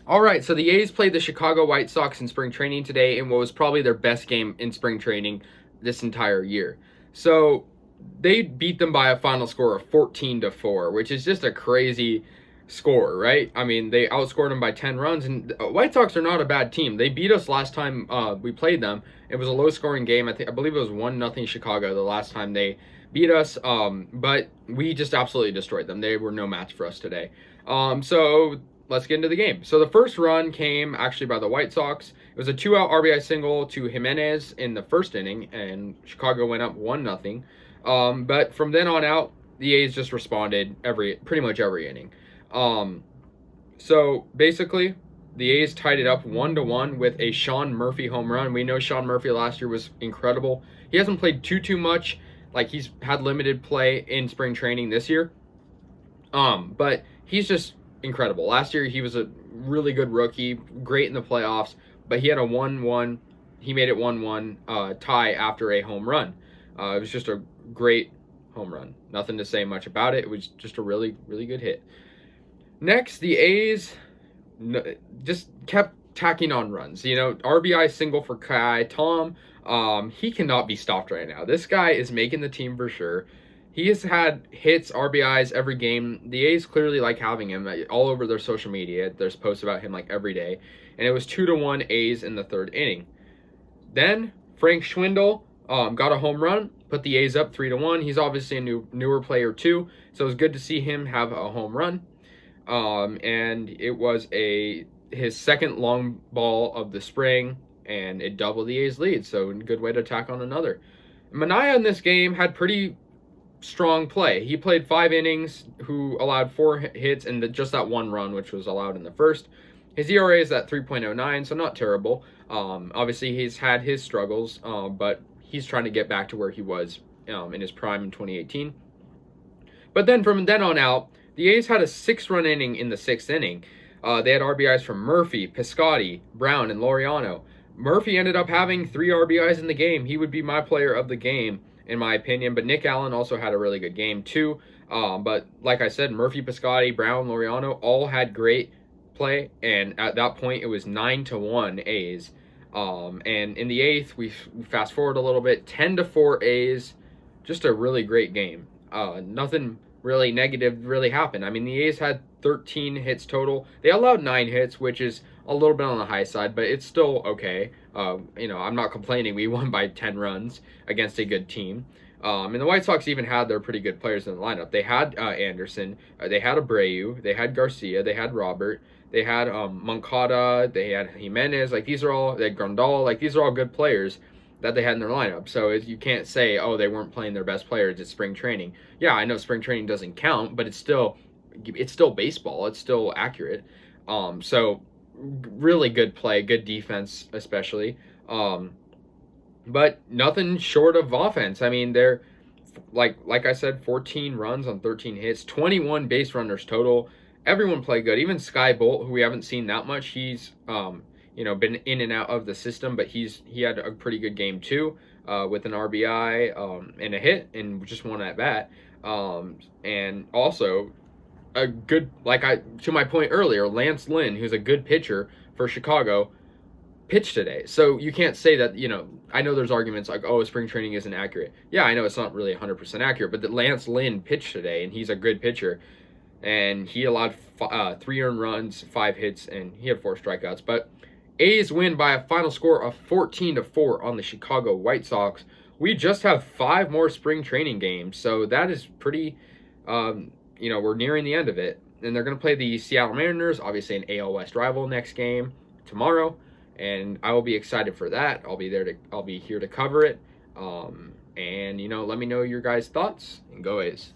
All right, so the A's played the Chicago White Sox in spring training today in what was probably their best game in spring training this entire year. So they beat them by a final score of 14-4, which is just a crazy score, right? I mean, they outscored them by 10 runs, and the White Sox are not a bad team. They beat us last time we played them. It was a low-scoring game. I believe it was 1-0 Chicago the last time they beat us, but we just absolutely destroyed them. They were no match for us today. So let's get into the game. So the first run came actually by the White Sox. It was a 2-out RBI single to Jimenez in the first inning, and Chicago went up 1-0. But from then on out, the A's just responded pretty much every inning. So basically, the A's tied it up 1-1 with a Sean Murphy home run. We know Sean Murphy last year was incredible. He hasn't played too much. Like, he's had limited play in spring training this year. But he's just incredible. Last year, he was a really good rookie, great in the playoffs, but he had a 1-1. He made it 1-1 tie after a home run. It was just a great home run. Nothing to say much about it. It was just a really, really good hit. Next, the A's just kept tacking on runs. You know, RBI single for Kai Tom. He cannot be stopped right now. This guy is making the team for sure. He has had hits, RBIs every game. The A's clearly like having him all over their social media. There's posts about him like every day. And it was 2-1 A's in the third inning. Then Frank Schwindel got a home run, put the A's up 3-1. He's obviously a newer player too, so it was good to see him have a home run. And it was his second long ball of the spring, and it doubled the A's lead. So a good way to tack on another. Manaea in this game had pretty strong play. He played 5 innings, who allowed 4 hits and just that 1 run, which was allowed in the first. His ERA is at 3.09, so not terrible. Obviously, he's had his struggles, but he's trying to get back to where he was in his prime in 2018. But then from then on out, the A's had a 6-run inning in the 6th inning. They had RBIs from Murphy, Piscotty, Brown, and Laureano. Murphy ended up having 3 RBIs in the game. He would be my player of the game, in my opinion. But Nick Allen also had a really good game too. But like I said, Murphy, Piscotty, Brown, Laureano all had great play. And at that point, it was 9-1 A's. And in the 8th, we fast forward a little bit, 10-4 A's. Just a really great game. Nothing really negative really happened. I mean, the A's had 13 hits total. They allowed 9 hits, which is a little bit on the high side, but it's still okay. I'm not complaining. We won by 10 runs against a good team. And the White Sox even had their pretty good players in the lineup. They had Anderson, they had Abreu, they had Garcia, they had Robert, they had Moncada, they had Jimenez. They had Grandal. These are all good players that they had in their lineup. So you can't say, oh, they weren't playing their best players at spring training. Yeah, I know spring training doesn't count, but it's still baseball. It's still accurate. So really good play, good defense especially. But nothing short of offense. I mean, they're like I said, 14 runs on 13 hits, 21 base runners total. Everyone played good. Even Sky Bolt, who we haven't seen that much, he's been in and out of the system, but he had a pretty good game too, with an RBI and a hit and just one at bat. And also a good, to my point earlier, Lance Lynn, who's a good pitcher for Chicago, pitched today. So you can't say that, I know there's arguments like, oh, spring training isn't accurate. Yeah, I know it's not really 100% accurate, but that Lance Lynn pitched today, and he's a good pitcher. And he allowed 3 earned runs, 5 hits, and he had 4 strikeouts. But A's win by a final score of 14-4 on the Chicago White Sox. We just have 5 more spring training games, so that is pretty, we're nearing the end of it. And they're going to play the Seattle Mariners, obviously an AL West rival, next game tomorrow. And I will be excited for that. I'll be here to cover it. And let me know your guys' thoughts, and go A's.